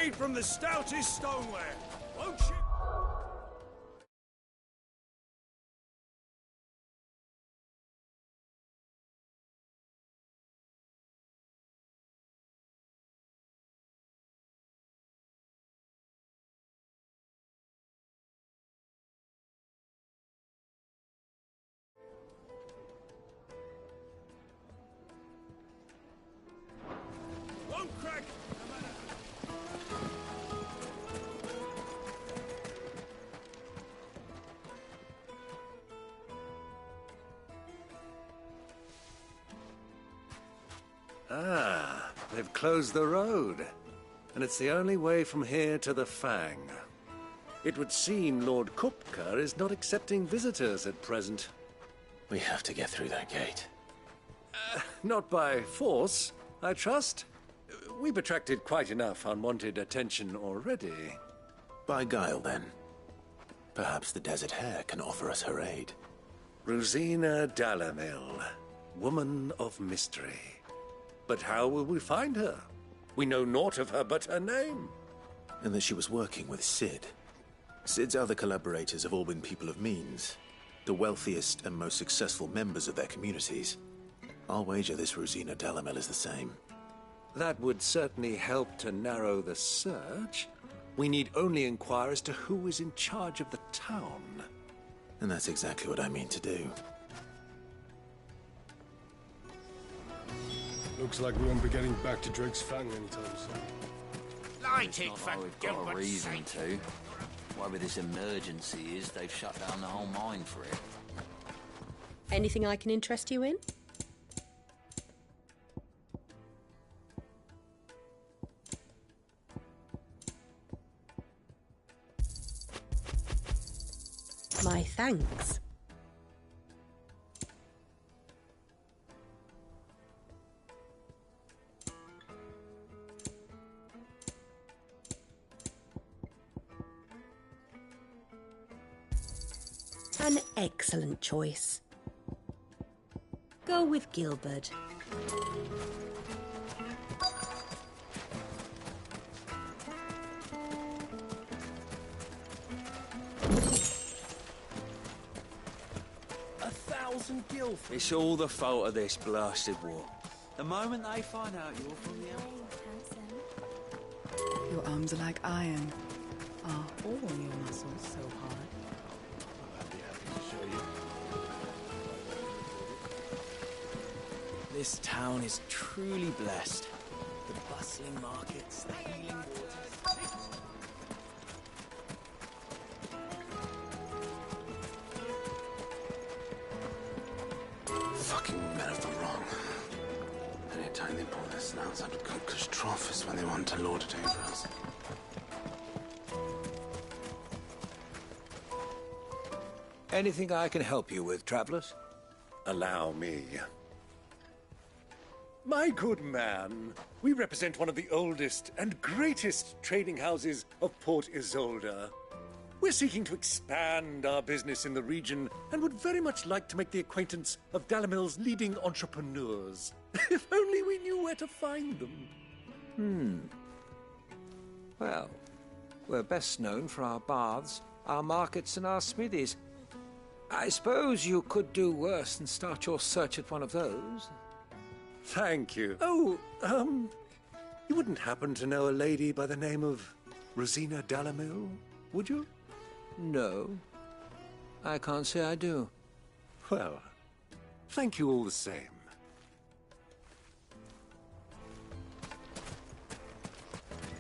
made from the stoutest stoneware. Won't you? Won't crack, no matter. Ah, they've closed the road. And it's the only way from here to the Fang. It would seem Lord Kupka is not accepting visitors at present. We have to get through that gate. Not by force, I trust. We've attracted quite enough unwanted attention already. By guile, then. Perhaps the Desert Hare can offer us her aid. Rosina Dalamil, woman of mystery. But how will we find her? We know naught of her but her name. And that she was working with Cid. Cid's other collaborators have all been people of means, the wealthiest and most successful members of their communities. I'll wager this Rosina Dalamil is the same. That would certainly help to narrow the search. We need only inquire as to who is in charge of the town. And that's exactly what I mean to do. Looks like we won't be getting back to Drake's Fang anytime soon. Light it for We've got a Gilbert's reason sake. to. Whatever this emergency is, they've shut down the whole mine for it. Anything I can interest you in? My thanks. An excellent choice. Go with Gilbert. It's all the fault of this blasted war. The moment they find out you're from the Your arms are like iron. Are all your muscles so hard? This town is truly blessed. The bustling markets, the healing waters. Fucking men have done wrong. Anytime they pull their snouts out of Kupka's trough is when they want to lord it over us. Anything I can help you with, travelers? Allow me. My good man, we represent one of the oldest and greatest trading houses of Port Isolde. We're seeking to expand our business in the region and would very much like to make the acquaintance of Dalamil's leading entrepreneurs. If only we knew where to find them. Well, we're best known for our baths, our markets, and our smithies. I suppose you could do worse than start your search at one of those. Thank you. Oh, you wouldn't happen to know a lady by the name of Rosina Dalamil, would you? No, I can't say I do. Well, thank you all the same.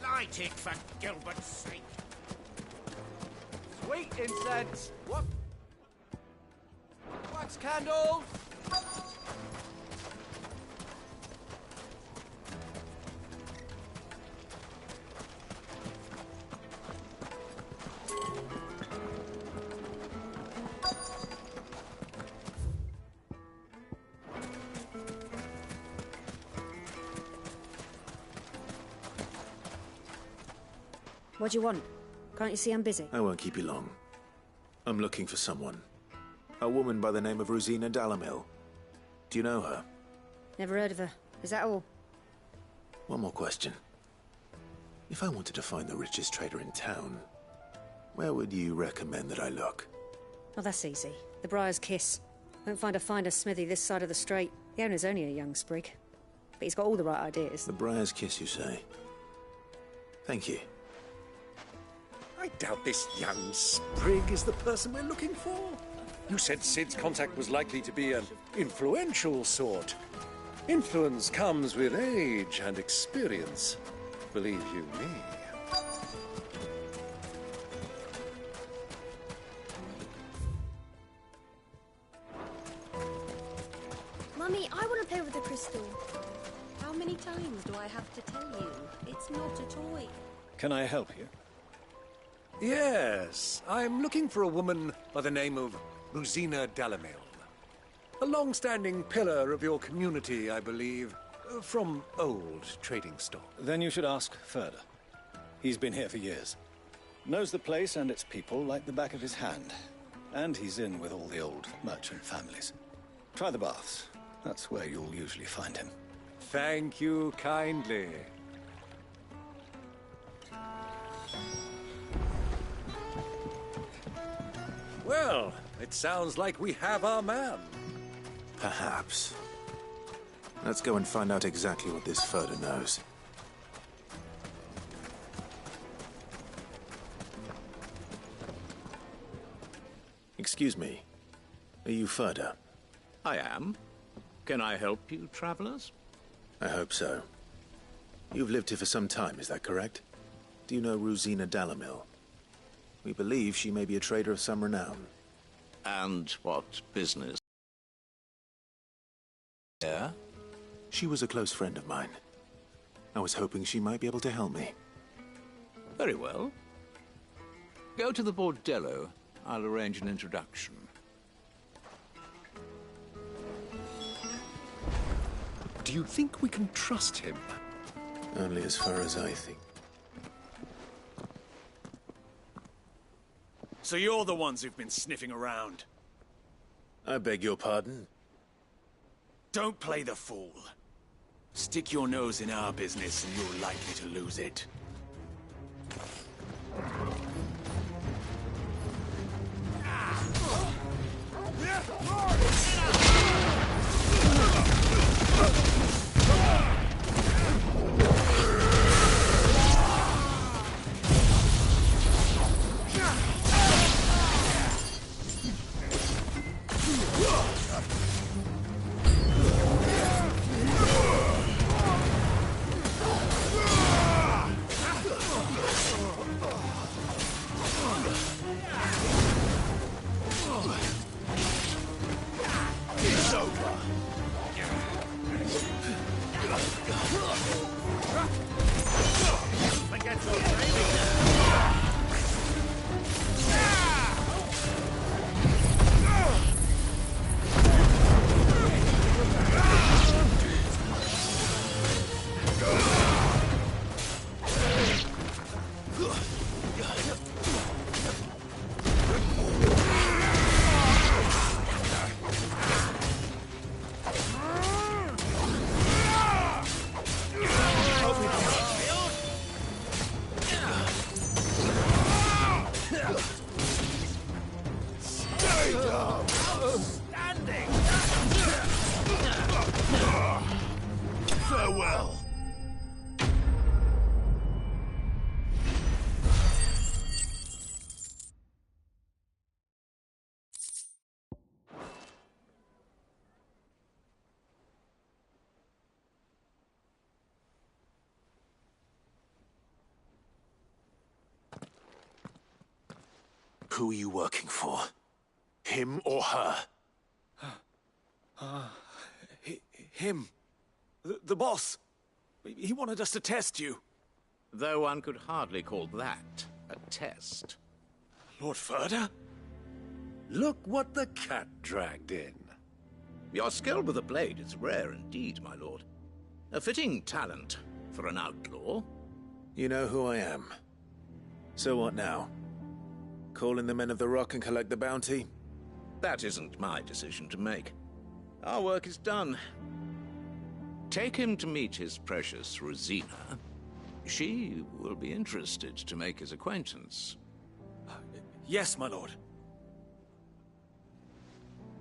Light it for Gilbert's sake. Sweet incense! What? Wax candles! What do you want? Can't you see I'm busy? I won't keep you long. I'm looking for someone. A woman by the name of Rosina Dalamil. Do you know her? Never heard of her. Is that all? One more question. If I wanted to find the richest trader in town, where would you recommend that I look? Oh, that's easy. The Briar's Kiss. Won't find a finer smithy this side of the strait. The owner's only a young sprig. But he's got all the right ideas. The Briar's Kiss, you say? Thank you. I doubt this young sprig is the person we're looking for. You said Sid's contact was likely to be an influential sort. Influence comes with age and experience. Believe you me. Mummy, I want to play with the crystal. How many times do I have to tell you? It's not a toy. Can I help you? Yes, I'm looking for a woman by the name of Rosina Dalamil. A long-standing pillar of your community, I believe, from old trading stock. Then you should ask Ferda. He's been here for years. Knows the place and its people like the back of his hand. And he's in with all the old merchant families. Try the baths. That's where you'll usually find him. Thank you kindly. Well, it sounds like we have our man. Perhaps. Let's go and find out exactly what this Ferda knows. Excuse me. Are you Ferda? I am. Can I help you, travelers? I hope so. You've lived here for some time, is that correct? Do you know Rosina Dalamil? We believe she may be a trader of some renown. And what business? Yeah? She was a close friend of mine. I was hoping she might be able to help me. Very well. Go to the Bordello. I'll arrange an introduction. Do you think we can trust him? Only as far as I think. So you're the ones who've been sniffing around? I beg your pardon? Don't play the fool. Stick your nose in our business and you're likely to lose it. Farewell. Who are you working for? Him or her? Him. The boss. He wanted us to test you. Though one could hardly call that a test. Lord Ferda? Look what the cat dragged in. Your skill with a blade is rare indeed, my lord. A fitting talent for an outlaw. You know who I am. So what now? Call in the Men of the Rock and collect the bounty? That isn't my decision to make. Our work is done. Take him to meet his precious Rosina, She will be interested to make his acquaintance. Yes, my lord.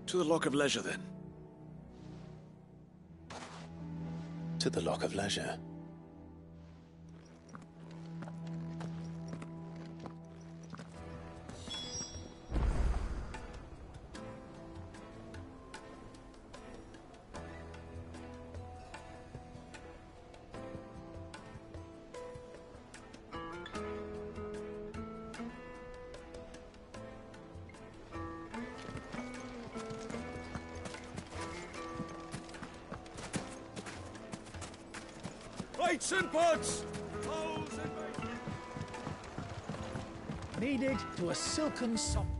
To the Lock of Leisure, then. To the Lock of Leisure. Plates and pots! Kneaded to a silken softness,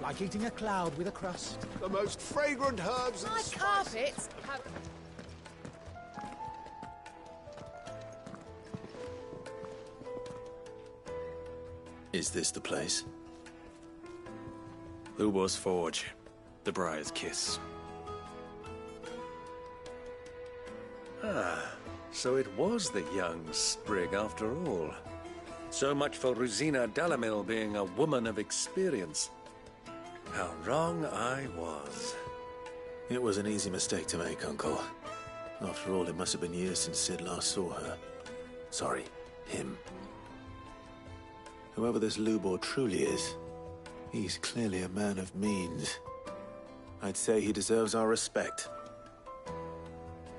like eating a cloud with a crust. The most fragrant herbs and My spices. carpets have... Is this the place? Lubor's Forge. The Briar's Kiss. Ah, so it was the young sprig after all. So much for Rosina Dalamil being a woman of experience. How wrong I was. It was an easy mistake to make, Uncle. After all, it must have been years since Sid last saw her. Sorry, him. Whoever this Lubor truly is, he's clearly a man of means. I'd say he deserves our respect.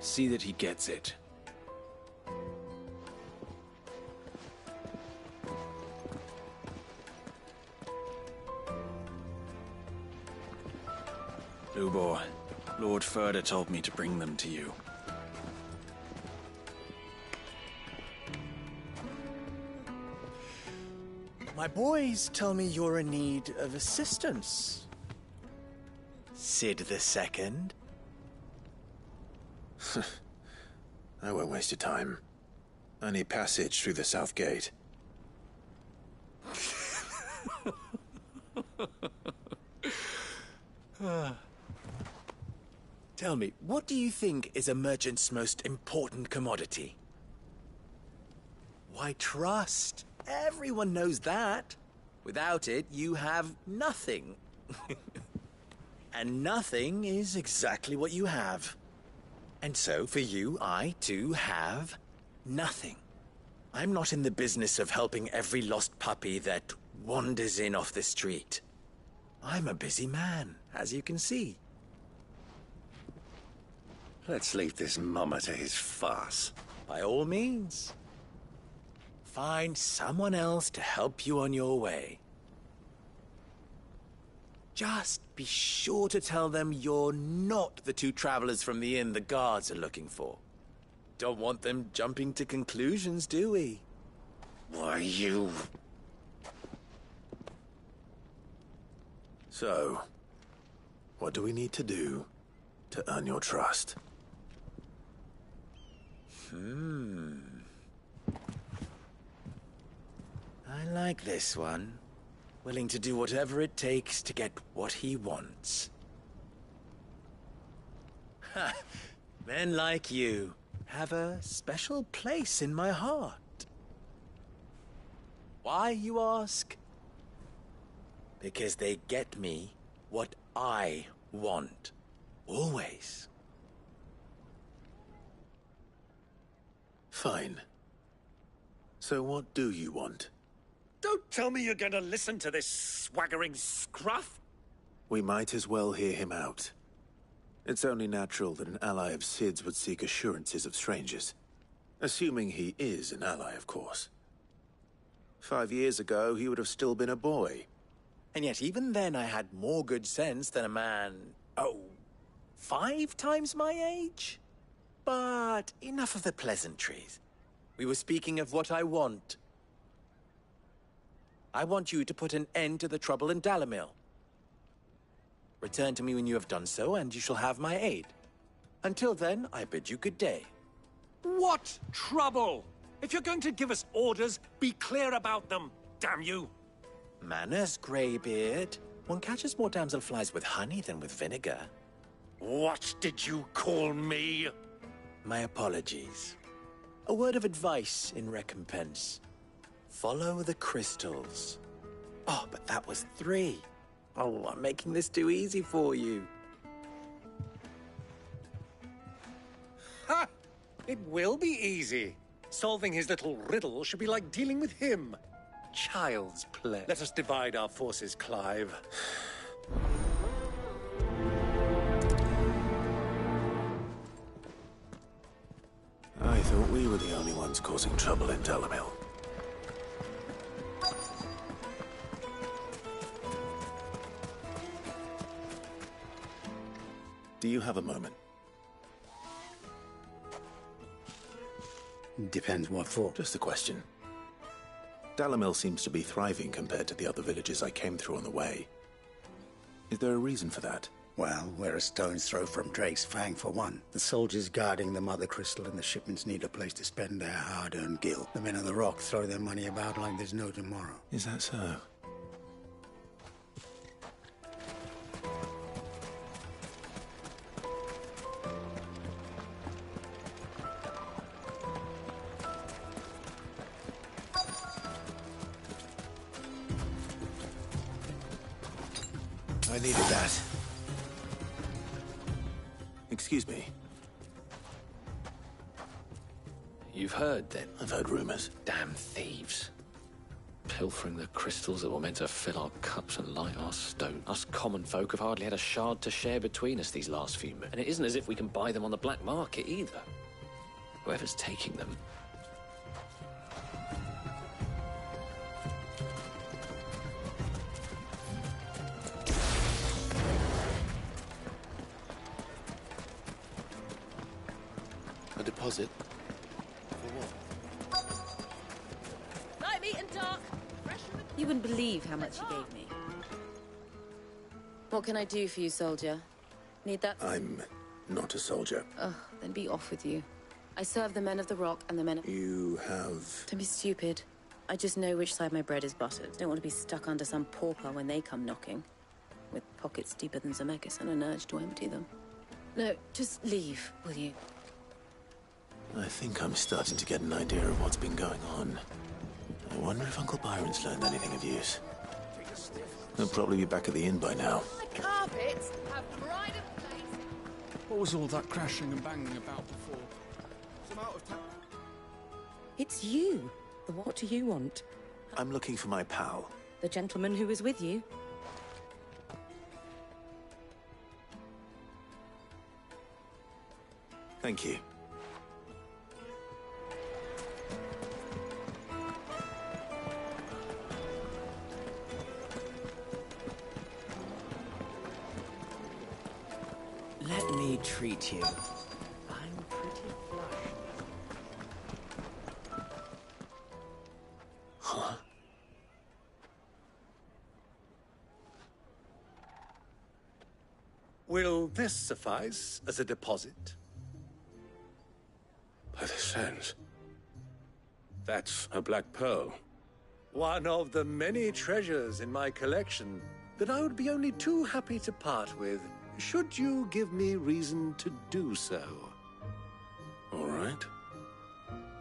See that he gets it. Lubor, Lord Furder told me to bring them to you. My boys tell me you're in need of assistance. Sid the Second. I won't waste your time. I need passage through the south gate. Tell me, what do you think is a merchant's most important commodity? Why, trust. Everyone knows that. Without it, you have nothing. And nothing is exactly what you have. And so, for you, I, too, have nothing. I'm not in the business of helping every lost puppy that wanders in off the street. I'm a busy man, as you can see. Let's leave this mummer to his farce. By all means. Find someone else to help you on your way. Just be sure to tell them you're not the two travelers from the inn the guards are looking for. Don't want them jumping to conclusions, do we? Why, you... So, what do we need to do to earn your trust? I like this one. Willing to do whatever it takes to get what he wants. Ha! Men like you have a special place in my heart. Why, you ask? Because they get me what I want. Always. Fine. So what do you want? Don't tell me you're going to listen to this swaggering scruff! We might as well hear him out. It's only natural that an ally of Sid's would seek assurances of strangers. Assuming he is an ally, of course. 5 years ago, he would have still been a boy. And yet even then I had more good sense than a man... 5 times my age? But enough of the pleasantries. We were speaking of what I want. I want you to put an end to the trouble in Dalamil. Return to me when you have done so, and you shall have my aid. Until then, I bid you good day. What trouble? If you're going to give us orders, be clear about them, damn you! Manners, Greybeard. One catches more damselflies with honey than with vinegar. What did you call me? My apologies. A word of advice in recompense. Follow the crystals. Oh, but that was 3. Oh, I'm making this too easy for you. Ha! It will be easy. Solving his little riddle should be like dealing with him. Child's play. Let us divide our forces, Clive. I thought we were the only ones causing trouble in Dalamil. Do you have a moment? Depends what for. Just a question. Dalamil seems to be thriving compared to the other villages I came through on the way. Is there a reason for that? Well, we're a stone's throw from Drake's Fang, for one. The soldiers guarding the Mother Crystal and the shipments need a place to spend their hard-earned gil. The men of the Rock throw their money about like there's no tomorrow. Is that so? I needed that. Excuse me. You've heard, then? I've heard rumors. Damn thieves. Pilfering the crystals that were meant to fill our cups and light our stone. Us common folk have hardly had a shard to share between us these last few months. And it isn't as if we can buy them on the black market, either. Whoever's taking them... A deposit? Light meat and dark. You wouldn't believe how much he gave me. What can I do for you, soldier? Need that? I'm not a soldier. Oh, then be off with you. I serve the men of the Rock and the men of... You have... Don't be stupid. I just know which side my bread is buttered. Don't want to be stuck under some pauper when they come knocking. With pockets deeper than Zemeckis and an urge to empty them. No, just leave, will you? I think I'm starting to get an idea of what's been going on. I wonder if Uncle Byron's learned anything of use. He'll probably be back at the inn by now. The carpets have pride of place. What was all that crashing and banging about before? Some out of town. It's you. What do you want? I'm looking for my pal. The gentleman who was with you. Thank you. Let me treat you. I'm pretty flushed. Huh? Will this suffice as a deposit? By the sands. That's a black pearl. One of the many treasures in my collection that I would be only too happy to part with, should you give me reason to do so. All right.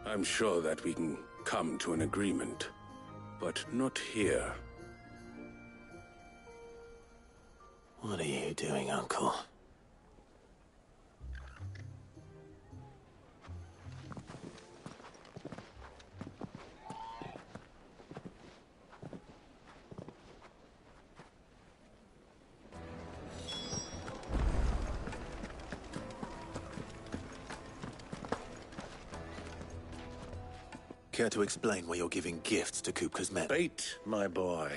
I'm sure that we can come to an agreement, but not here. What are you doing, Uncle? Care to explain why you're giving gifts to Kupka's men? Bait, my boy.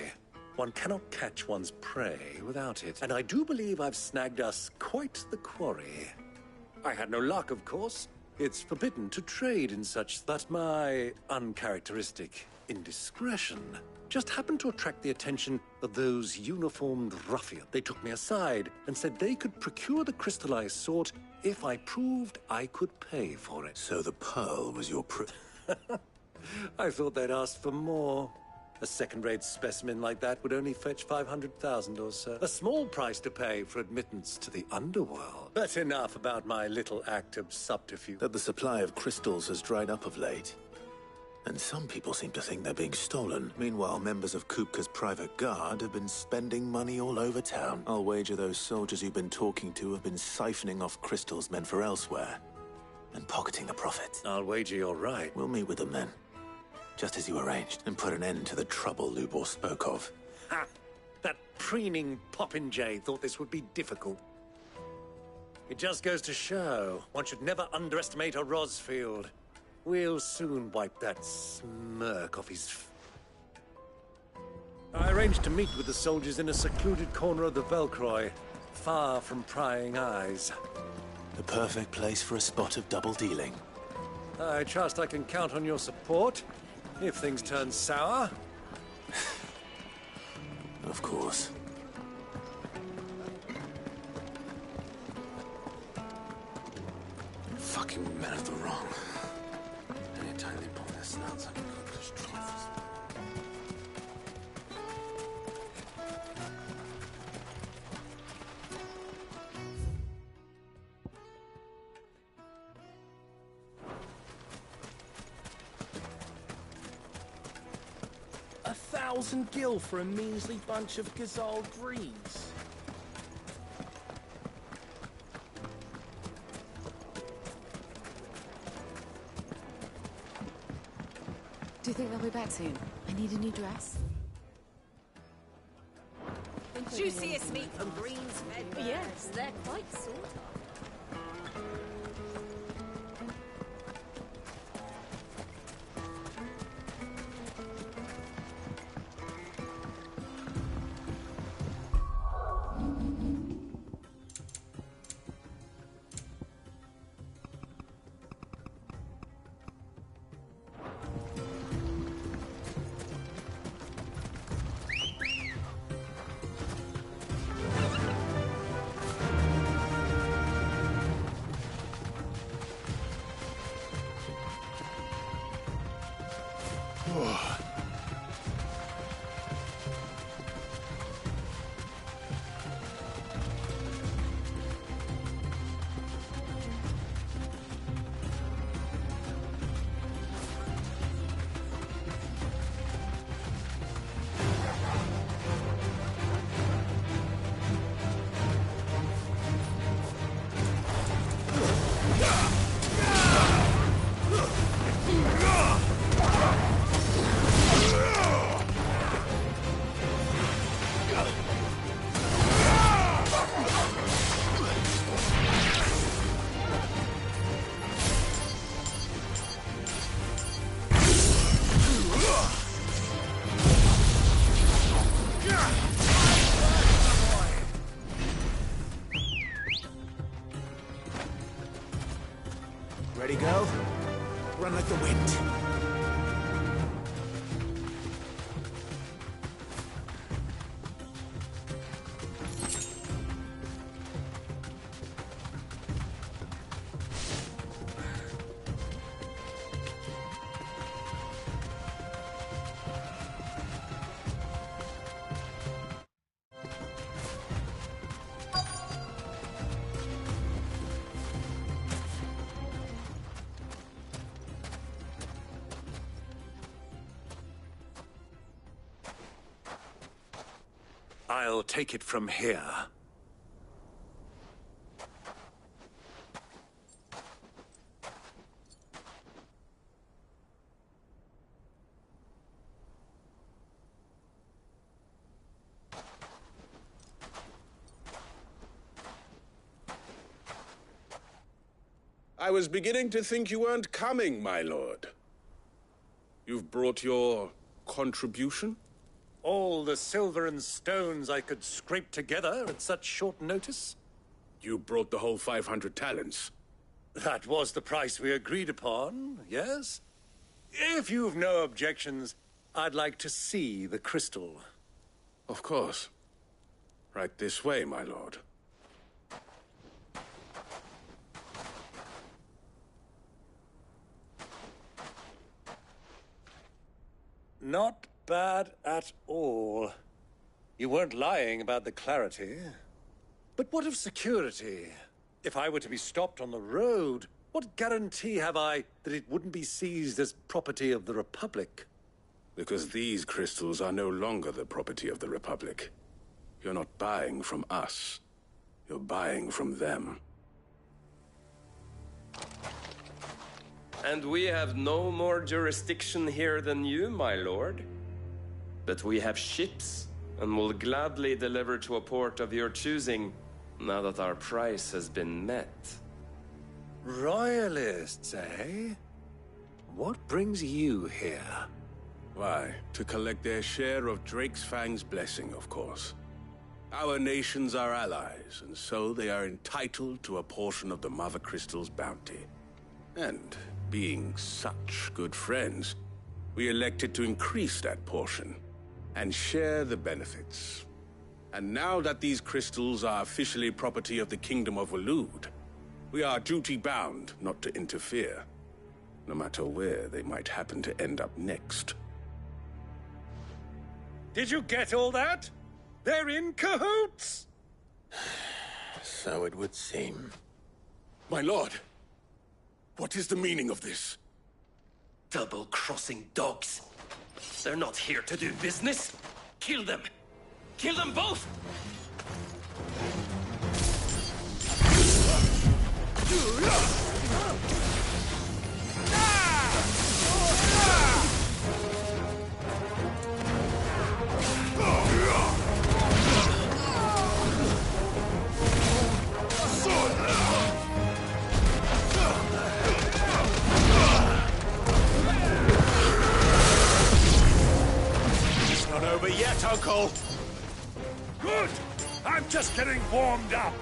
One cannot catch one's prey without it, and I do believe I've snagged us quite the quarry. I had no luck, of course. It's forbidden to trade in such, but my uncharacteristic indiscretion just happened to attract the attention of those uniformed ruffians. They took me aside and said they could procure the crystal I sought if I proved I could pay for it. So the pearl was your I thought they'd ask for more. A second-rate specimen like that would only fetch 500,000 or so. A small price to pay for admittance to the underworld. But enough about my little act of subterfuge. That the supply of crystals has dried up of late. And some people seem to think they're being stolen. Meanwhile, members of Kupka's private guard have been spending money all over town. I'll wager those soldiers you've been talking to have been siphoning off crystals meant for elsewhere. And pocketing the profit. I'll wager you're right. We'll meet with them then. Just as you arranged, and put an end to the trouble Lubor spoke of. Ha! That preening popinjay thought this would be difficult. It just goes to show, one should never underestimate a Rosfield. We'll soon wipe that smirk off his... I arranged to meet with the soldiers in a secluded corner of the Velcroy, far from prying eyes. The perfect place for a spot of double dealing. I trust I can count on your support, if things turn sour. Of course. Fucking men of the wrong. Anytime they pull their snouts, I can go just trifles. $1,000 gil for a measly bunch of Ghazal greaves. Do you think they'll be back soon? I need a new dress. The juiciest meat from Green's Fed. Yes, they're quite sought after. Ready, go? Run like the wind. I'll take it from here. I was beginning to think you weren't coming, my lord. You've brought your contribution? All the silver and stones I could scrape together at such short notice? You brought the whole 500 talents. That was the price we agreed upon, yes? If you've no objections, I'd like to see the crystal. Of course. Right this way, my lord. Not bad at all. You weren't lying about the clarity. But what of security? If I were to be stopped on the road, what guarantee have I that it wouldn't be seized as property of the Republic? Because these crystals are no longer the property of the Republic. You're not buying from us. You're buying from them. And we have no more jurisdiction here than you, my lord. But we have ships, and will gladly deliver to a port of your choosing, now that our price has been met. Royalists, eh? What brings you here? Why, to collect their share of Drake's Fang's blessing, of course. Our nations are allies, and so they are entitled to a portion of the Mother Crystal's bounty. And, being such good friends, we elected to increase that portion, and share the benefits. And now that these crystals are officially property of the Kingdom of Waloed, we are duty-bound not to interfere, no matter where they might happen to end up next. Did you get all that? They're in cahoots! So it would seem. My lord, what is the meaning of this? Double-crossing dogs. They're not here to do business. Kill them! Kill them both! It's not over yet, Uncle! Good! I'm just getting warmed up!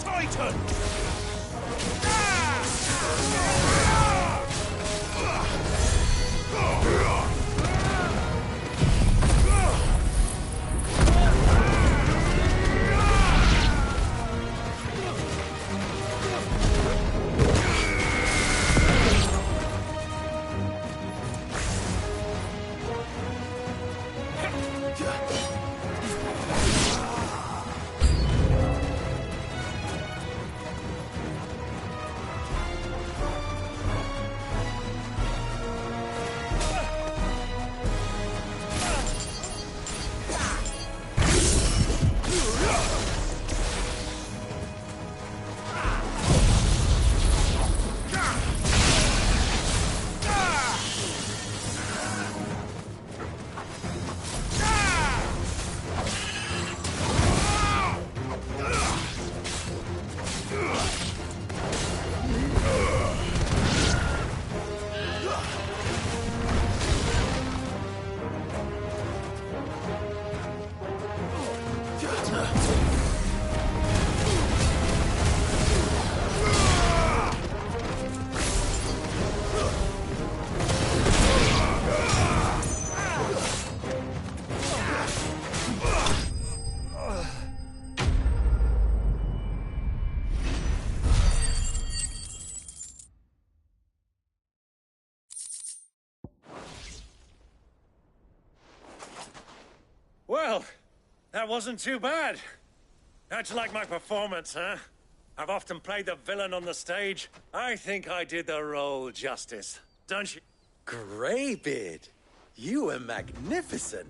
Titan! Well, that wasn't too bad. How'd you like my performance, huh? I've often played the villain on the stage. I think I did the role justice, don't you? Greybeard, you were magnificent.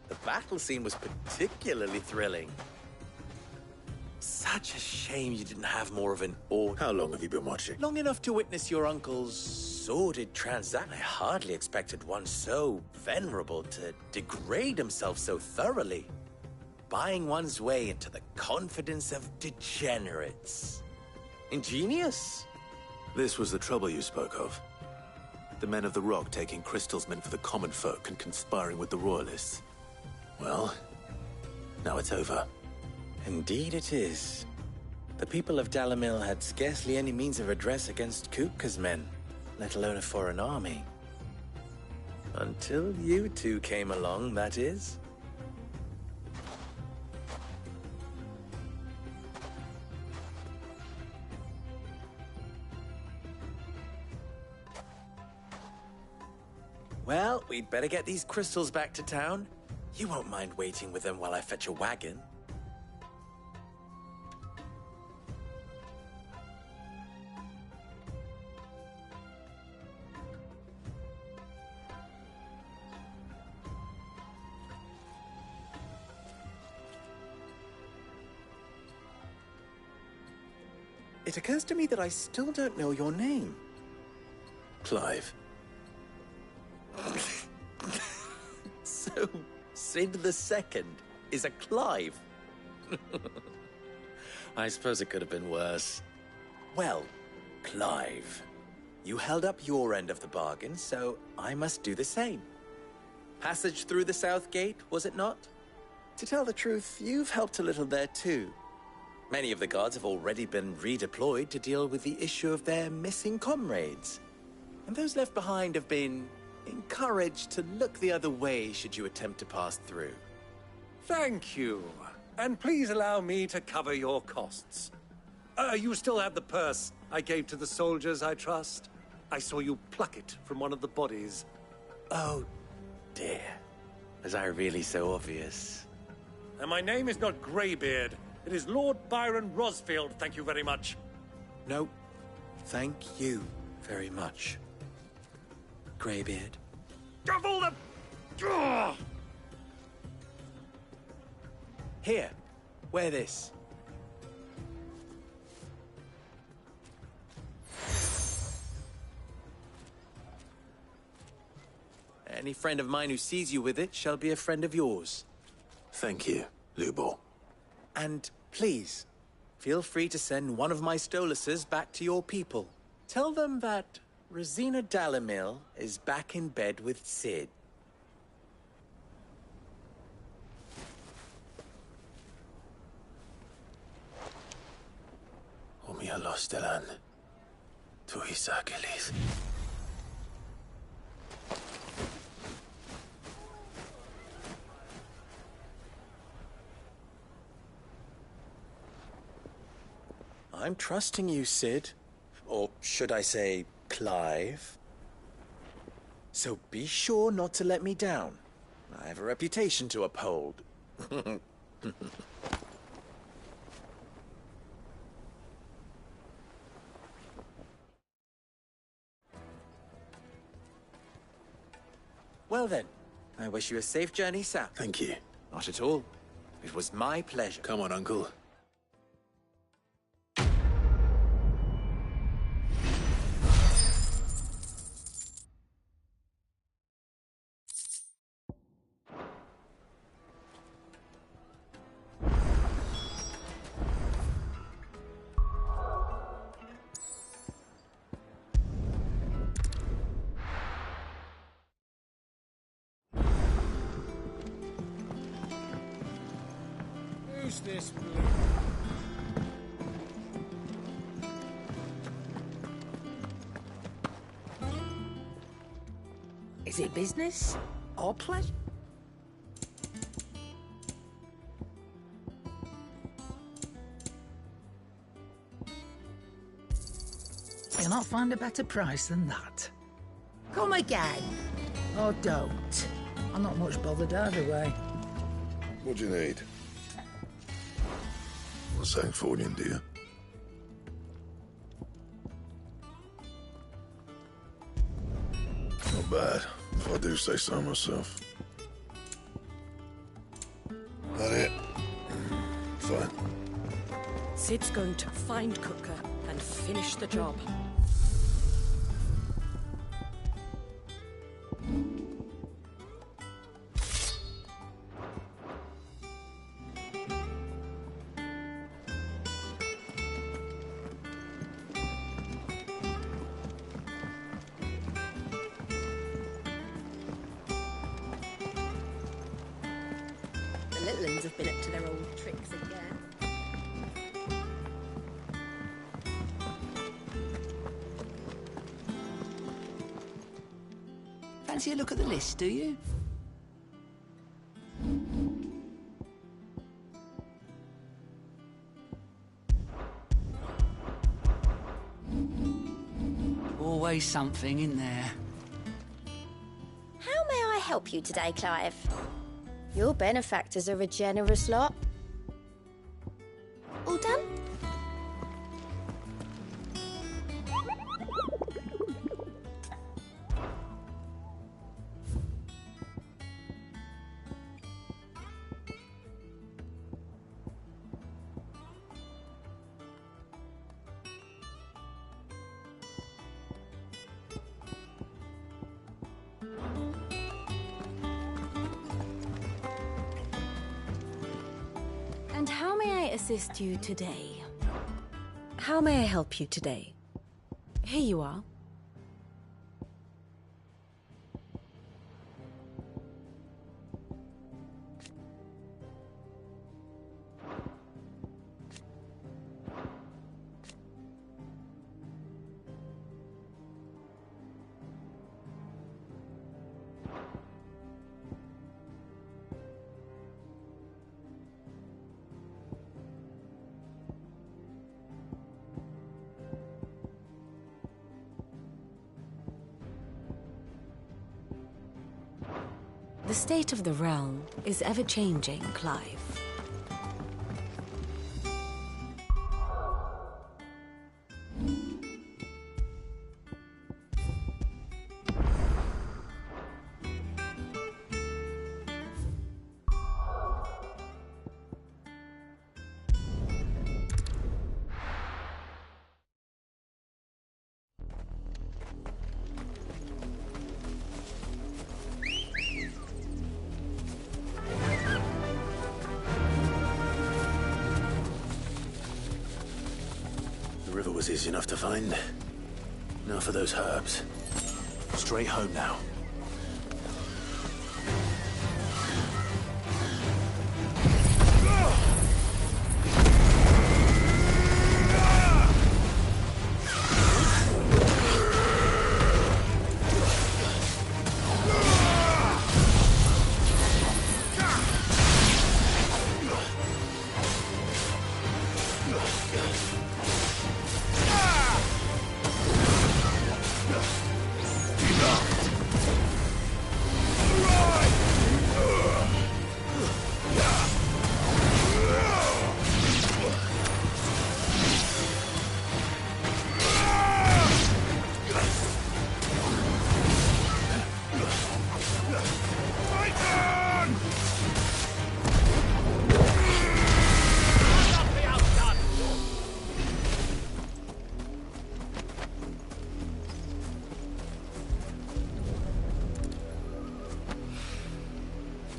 The battle scene was particularly thrilling. Such a shame you didn't have more of an awe. How long have you been watching? Long enough to witness your uncle's sordid transaction. I hardly expected one so venerable to degrade himself so thoroughly. Buying one's way into the confidence of degenerates. Ingenious. This was the trouble you spoke of. The men of the Rock taking crystals meant for the common folk and conspiring with the Royalists. Well, now it's over. Indeed it is. The people of Dalamil had scarcely any means of redress against Kupka's men, let alone a foreign army. Until you two came along, that is. Well, we'd better get these crystals back to town. You won't mind waiting with them while I fetch a wagon. It occurs to me that I still don't know your name. Clive. So, Sid the Second is a Clive. I suppose it could have been worse. Well, Clive, you held up your end of the bargain, so I must do the same. Passage through the South Gate, was it not? To tell the truth, you've helped a little there too. Many of the guards have already been redeployed to deal with the issue of their missing comrades. And those left behind have been encouraged to look the other way should you attempt to pass through. Thank you. And please allow me to cover your costs. You still have the purse I gave to the soldiers, I trust? I saw you pluck it from one of the bodies. Oh, dear. Was I really so obvious? And my name is not Greybeard. It is Lord Byron Rosfield, thank you very much. No, thank you very much, Greybeard. Of all the... Ugh! Here, wear this. Any friend of mine who sees you with it shall be a friend of yours. Thank you, Lubor. And please, feel free to send one of my Stoluses back to your people. Tell them that Rosina Dalamil is back in bed with Sid. Omia Lostelan. Tuisa Achilles. I'm trusting you, Sid. Or should I say, Clive. So be sure not to let me down. I have a reputation to uphold. Well then, I wish you a safe journey south. Thank you. Not at all. It was my pleasure. Come on, Uncle. This Is it business or pleasure? You'll not find a better price than that. Come again. Or don't. I'm not much bothered either way. What do you need? Sanctfordian, do you? Not bad, if I do say so myself. That it? Fine. Sid's going to find Kupka and finish the job. Butlins have been up to their old tricks again. Fancy a look at the list, do you? Always something in there. How may I help you today, Clive? Your benefactors are a generous lot. All done? And how may I assist you today? How may I help you today? Here you are. The state of the realm is ever-changing, Clive. The river was easy enough to find. Now for those herbs. Straight home now.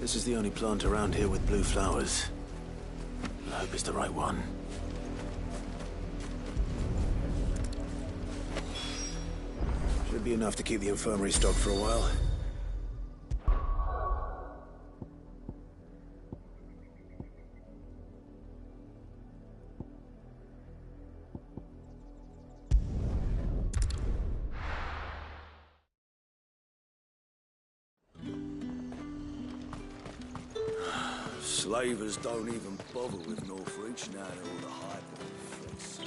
This is the only plant around here with blue flowers. I hope it's the right one. Should be enough to keep the infirmary stocked for a while. Slavers don't even bother with Northreach now they're all the highborn threats.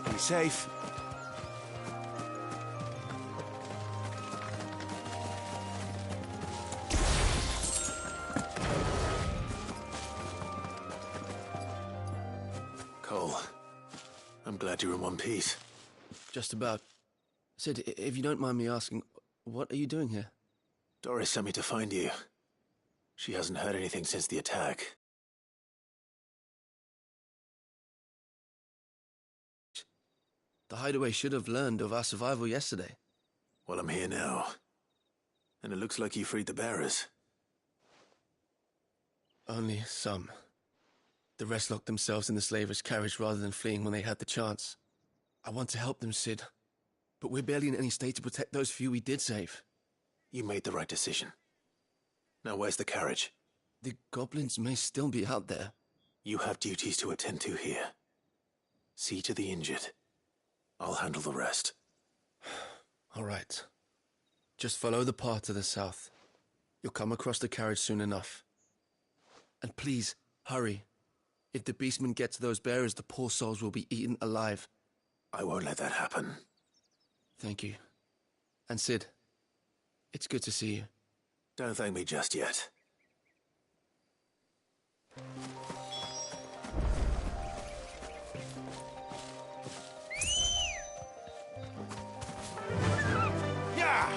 Be safe. Cole, I'm glad you're in one piece. Just about. Sid, if you don't mind me asking, what are you doing here? Doris sent me to find you. She hasn't heard anything since the attack. The Hideaway should have learned of our survival yesterday. Well, I'm here now. And it looks like you freed the bearers. Only some. The rest locked themselves in the slaver's carriage rather than fleeing when they had the chance. I want to help them, Cid. But we're barely in any state to protect those few we did save. You made the right decision. Now where's the carriage? The goblins may still be out there. You have duties to attend to here. See to the injured. I'll handle the rest. All right. Just follow the path to the south. You'll come across the carriage soon enough. And please, hurry. If the beastmen get to those bearers, the poor souls will be eaten alive. I won't let that happen. Thank you. And Cid, it's good to see you. Don't thank me just yet. Yeah!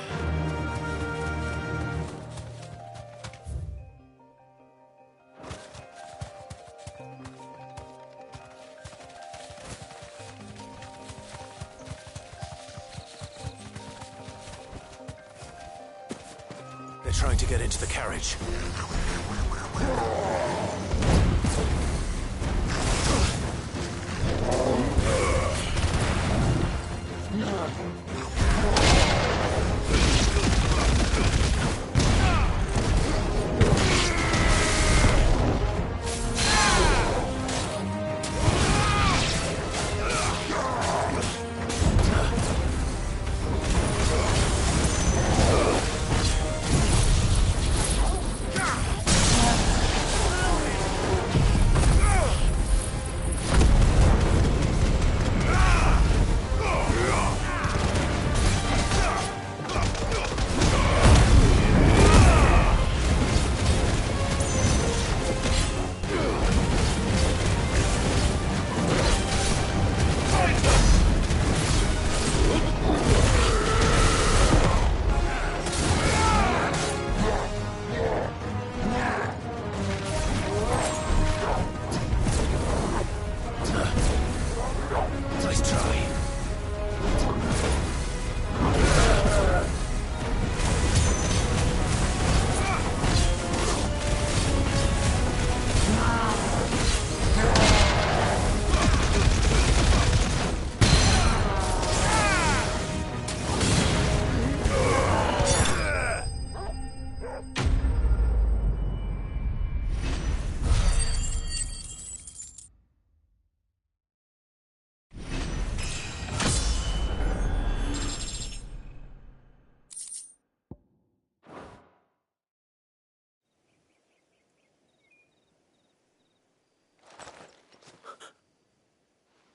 They're trying to get into the carriage.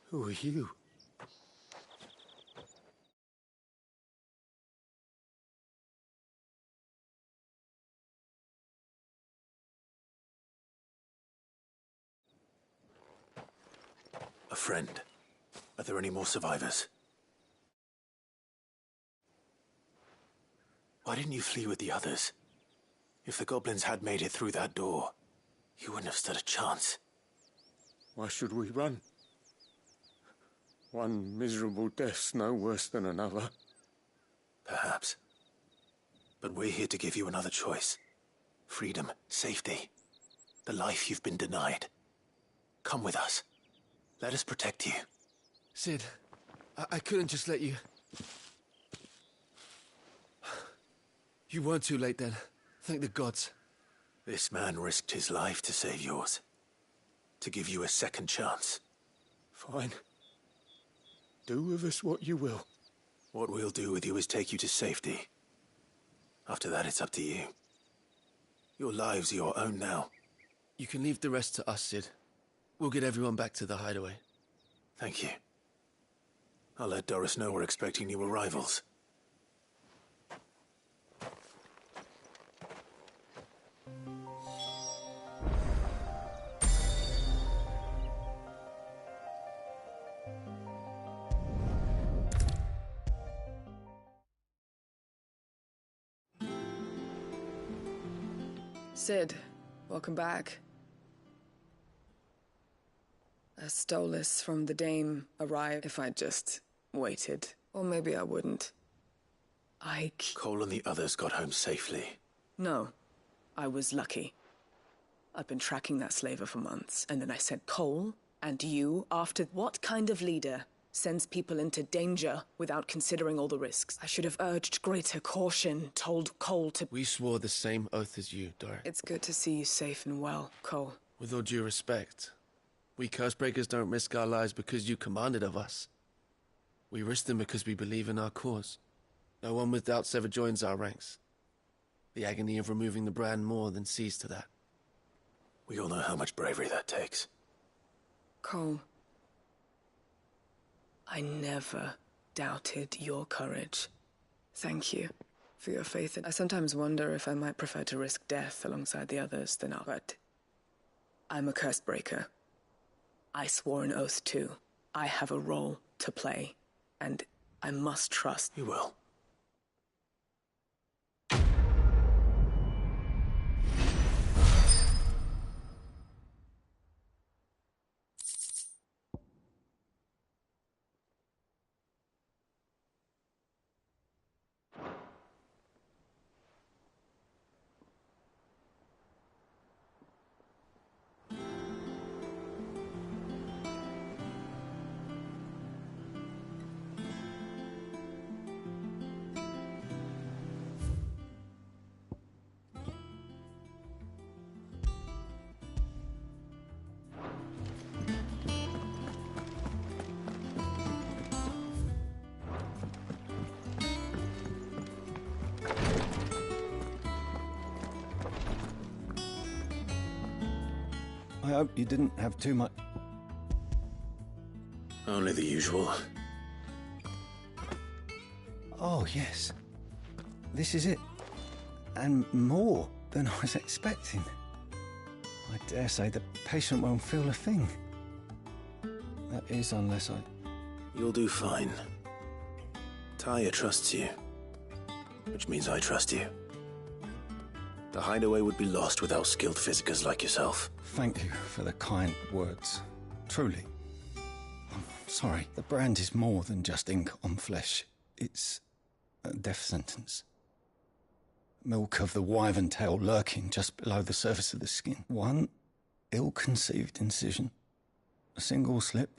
Who are you? A friend. Are there any more survivors? Why didn't you flee with the others? If the goblins had made it through that door, you wouldn't have stood a chance. Why should we run? One miserable death's no worse than another. Perhaps. But we're here to give you another choice. Freedom, safety, the life you've been denied. Come with us. Let us protect you. Cid, I couldn't just let you... You weren't too late then. Thank the gods. This man risked his life to save yours. To give you a second chance. Fine. Do with us what you will. What we'll do with you is take you to safety. After that, it's up to you. Your lives are your own now. You can leave the rest to us, Cid. We'll get everyone back to the hideaway. Thank you. I'll let Doris know we're expecting new arrivals. Cid, welcome back. A Stolas from the Dame arrived. If I'd just waited. Or maybe I wouldn't. Cole and the others got home safely. No. I was lucky. I've been tracking that slaver for months, and then I sent Cole and you after... What kind of leader sends people into danger without considering all the risks? I should have urged greater caution, told Cole to... We swore the same oath as you, Dorit. It's good to see you safe and well, Cole. With all due respect, we Cursebreakers don't risk our lives because you commanded of us. We risk them because we believe in our cause. No one with doubts ever joins our ranks. The agony of removing the brand more than sees to that. We all know how much bravery that takes. Cole, I never doubted your courage. Thank you for your faith. I sometimes wonder if I might prefer to risk death alongside the others than not. But I'm a Cursebreaker. I swore an oath too. I have a role to play, and I must trust. You will. I hope you didn't have too much. Only the usual. Oh, yes. This is it. And more than I was expecting. I dare say the patient won't feel a thing. That is, unless I... You'll do fine. Taya trusts you. Which means I trust you. The hideaway would be lost without skilled physicers like yourself. Thank you for the kind words. Truly. I'm sorry. The brand is more than just ink on flesh. It's a death sentence. Milk of the wyvern tail lurking just below the surface of the skin. One ill-conceived incision, a single slip,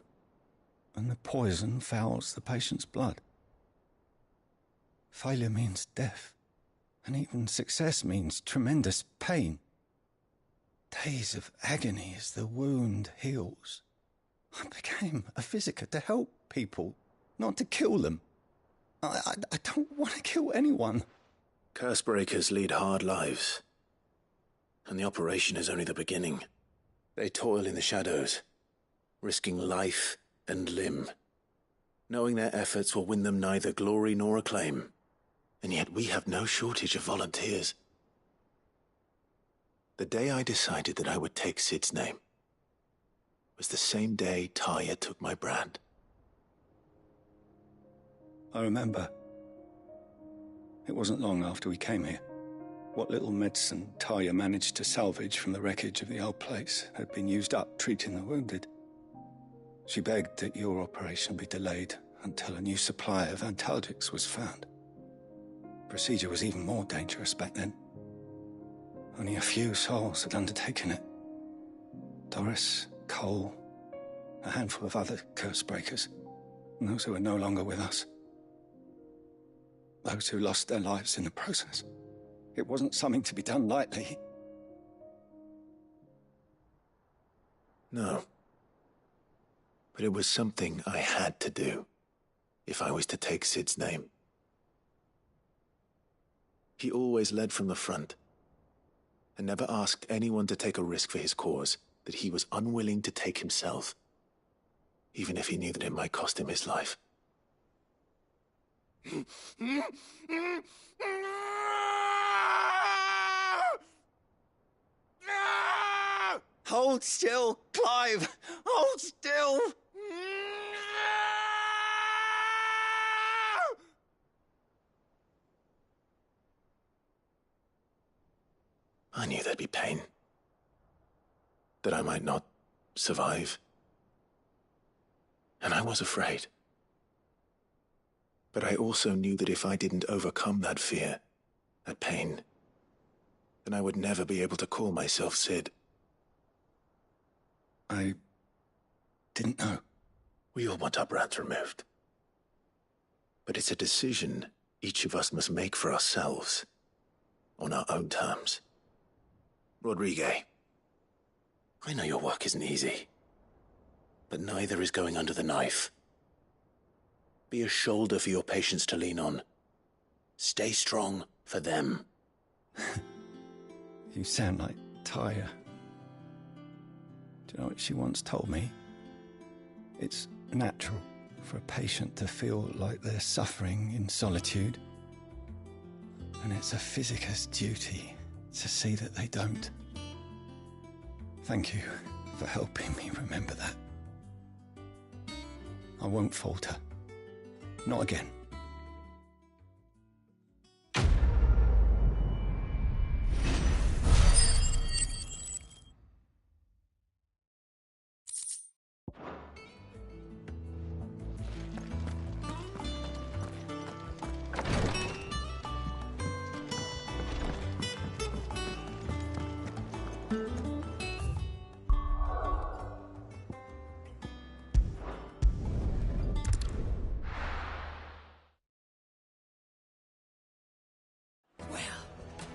and the poison fouls the patient's blood. Failure means death. And even success means tremendous pain. Days of agony as the wound heals. I became a physiker to help people, not to kill them. I don't want to kill anyone. Cursebreakers lead hard lives. And the operation is only the beginning. They toil in the shadows, risking life and limb, knowing their efforts will win them neither glory nor acclaim. And yet we have no shortage of volunteers. The day I decided that I would take Sid's name was the same day Taya took my brand. I remember. It wasn't long after we came here. What little medicine Taya managed to salvage from the wreckage of the old place had been used up treating the wounded. She begged that your operation be delayed until a new supply of antalgics was found. Procedure was even more dangerous back then. Only a few souls had undertaken it. Doris, Cole, a handful of other Cursebreakers, and those who are no longer with us. Those who lost their lives in the process. It wasn't something to be done lightly. No. But it was something I had to do, if I was to take Sid's name. He always led from the front, and never asked anyone to take a risk for his cause that he was unwilling to take himself, even if he knew that it might cost him his life. Hold still, Clive! Hold still! I knew there'd be pain. That I might not survive. And I was afraid. But I also knew that if I didn't overcome that fear, that pain, then I would never be able to call myself Sid. I didn't know. We all want our brands removed. But it's a decision each of us must make for ourselves, on our own terms. Rodrigue, I know your work isn't easy, but neither is going under the knife. Be a shoulder for your patients to lean on. Stay strong for them. You sound like Tyre. Do you know what she once told me? It's natural for a patient to feel like they're suffering in solitude. And it's a physicist's duty to see that they don't. Thank you for helping me remember that. I won't falter. Not again.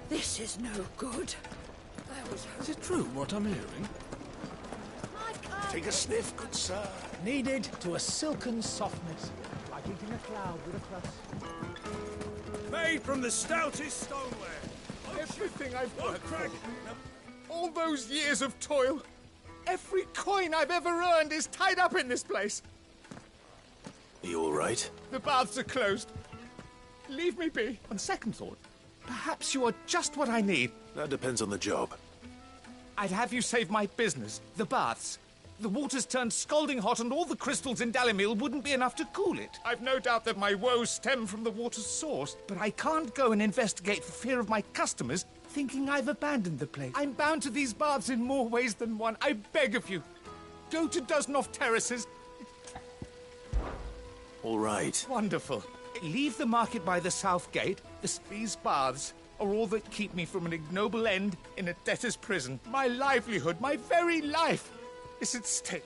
This is no good. Is it true what I'm hearing? Take a sniff, good sir. Kneaded to a silken softness, like eating a cloud with a crust. Made from the stoutest stoneware. Everything I've worked for. All those years of toil. Every coin I've ever earned is tied up in this place. Are you all right? The baths are closed. Leave me be. On second thought, perhaps you are just what I need. That depends on the job. I'd have you save my business, the baths. The water's turned scalding hot and all the crystals in Dalimil wouldn't be enough to cool it. I've no doubt that my woes stem from the water's source, but I can't go and investigate for fear of my customers thinking I've abandoned the place. I'm bound to these baths in more ways than one. I beg of you, go to Dusnoff Terraces. All right. Wonderful. Leave the market by the south gate. These baths are all that keep me from an ignoble end in a debtor's prison. My livelihood, my very life, is at stake.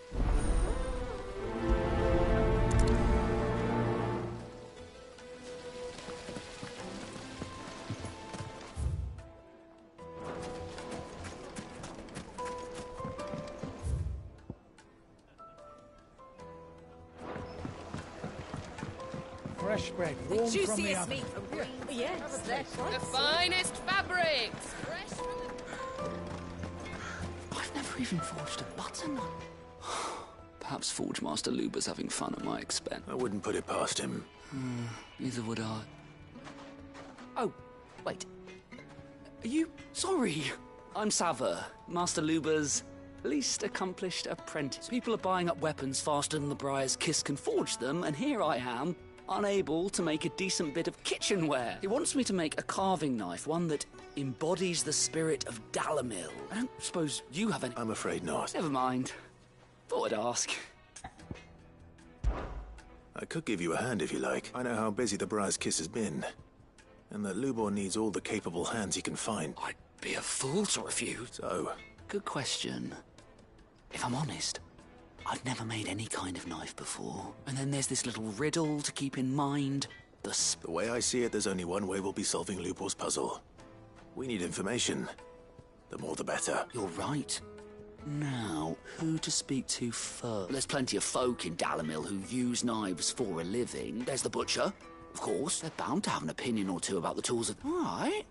Fresh bread, warm The from the juiciest oven. meat from Green. Yes, that's The finest fabrics! Fresh from I've never even forged a butter knife. Perhaps Forge Master Luber's having fun at my expense. I wouldn't put it past him. Neither would I. Oh, wait. Are you... Sorry. I'm Sava, Master Luber's least accomplished apprentice. People are buying up weapons faster than the Briar's Kiss can forge them, and here I am, unable to make a decent bit of kitchenware. He wants me to make a carving knife, one that embodies the spirit of Dalimil. I don't suppose you have any... I'm afraid not. Never mind. Thought I'd ask. I could give you a hand if you like. I know how busy the Briar's Kiss has been, and that Lubor needs all the capable hands he can find. I'd be a fool to refuse. So? Good question. If I'm honest, I've never made any kind of knife before. And then there's this little riddle to keep in mind. The way I see it, there's only one way we'll be solving Lubor's puzzle. We need information. The more the better. You're right. Now, who to speak to first? There's plenty of folk in Dalimil who use knives for a living. There's the butcher, of course. They're bound to have an opinion or two about the tools. All right.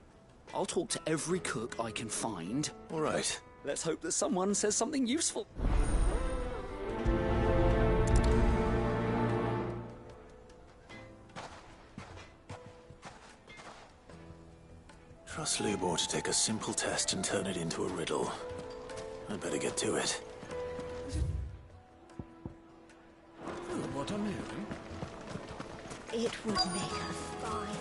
I'll talk to every cook I can find. All right. Let's hope that someone says something useful. Trust Lubor to take a simple test and turn it into a riddle. I'd better get to it. What I'm hearing? It would make a fine.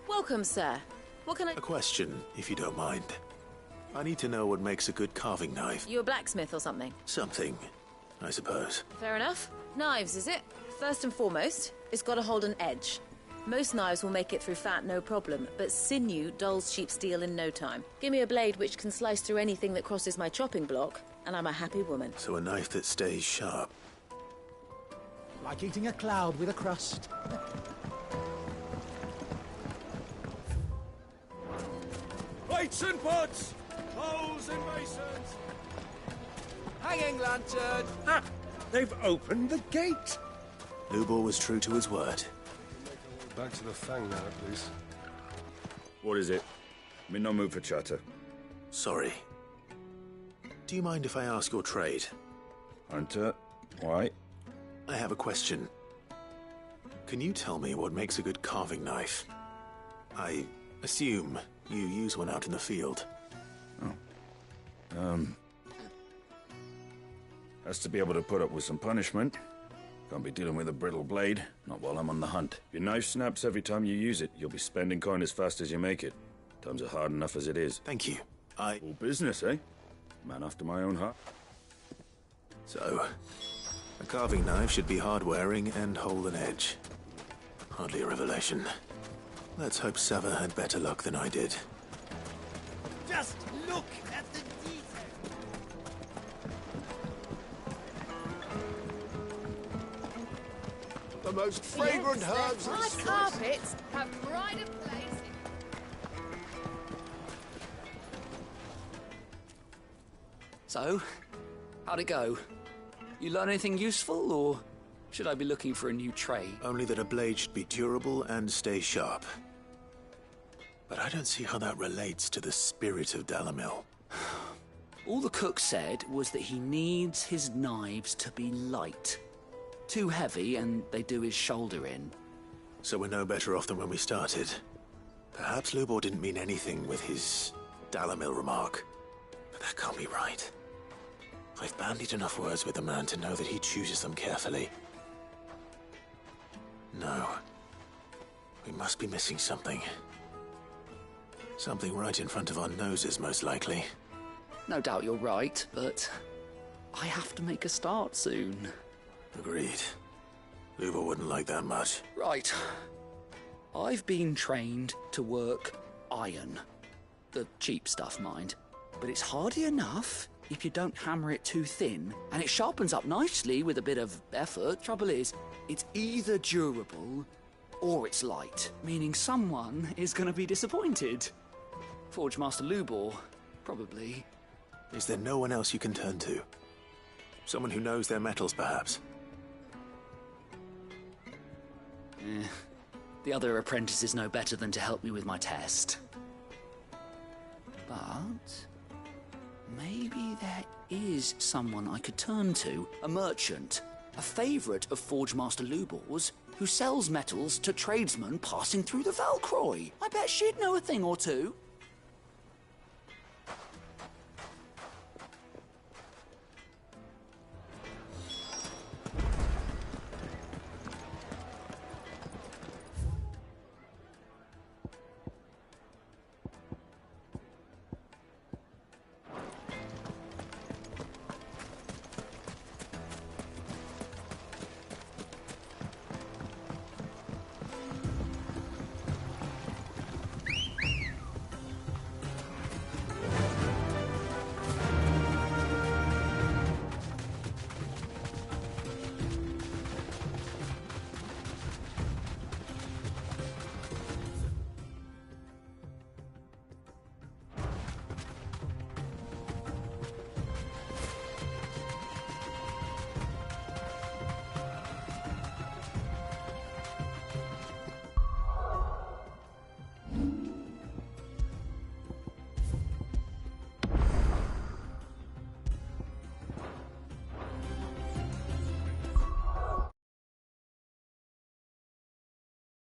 Welcome, sir. What can I... A question, if you don't mind. I need to know what makes a good carving knife. You a blacksmith or something? Something, I suppose. Fair enough. Knives, is it? First and foremost, it's got to hold an edge. Most knives will make it through fat, no problem, but sinew dulls cheap steel in no time. Give me a blade which can slice through anything that crosses my chopping block, and I'm a happy woman. So a knife that stays sharp. Like eating a cloud with a crust. Weights and pots! Poles and masons! Hanging lantern! Ah! They've opened the gate! Lubor was true to his word. Back to the Fang now, at least. What is it? I'm in no mood for chatter. Sorry. Do you mind if I ask your trade? Hunter, why? I have a question. Can you tell me what makes a good carving knife? I assume you use one out in the field. Has to be able to put up with some punishment. Can't be dealing with a brittle blade, not while I'm on the hunt. If your knife snaps every time you use it, you'll be spending coin as fast as you make it. Times are hard enough as it is. Thank you. All business, eh? Man after my own heart. So, a carving knife should be hard-wearing and hold an edge. Hardly a revelation. Let's hope Sava had better luck than I did. Just look at the detail. The most fragrant herbs. My carpets have pride of place. So, how'd it go? You learn anything useful, or should I be looking for a new trade? Only that a blade should be durable and stay sharp. But I don't see how that relates to the spirit of Dalimil. All the cook said was that he needs his knives to be light. Too heavy, and they do his shoulder in. So we're no better off than when we started. Perhaps Lubor didn't mean anything with his Dalimil remark. But that can't be right. I've bandied enough words with the man to know that he chooses them carefully. No. We must be missing something. Something right in front of our noses, most likely. No doubt you're right, but I have to make a start soon. Agreed. Lubor wouldn't like that much. Right. I've been trained to work iron. The cheap stuff, mind. But it's hardy enough if you don't hammer it too thin, and it sharpens up nicely with a bit of effort. Trouble is, it's either durable or it's light, meaning someone is going to be disappointed. Forge Master Lubor, probably. Is there no one else you can turn to? Someone who knows their metals, perhaps? The other apprentices know better than to help me with my test. But maybe there is someone I could turn to. A merchant. A favourite of Forge Master Lubor's, who sells metals to tradesmen passing through the Valcroy. I bet she'd know a thing or two.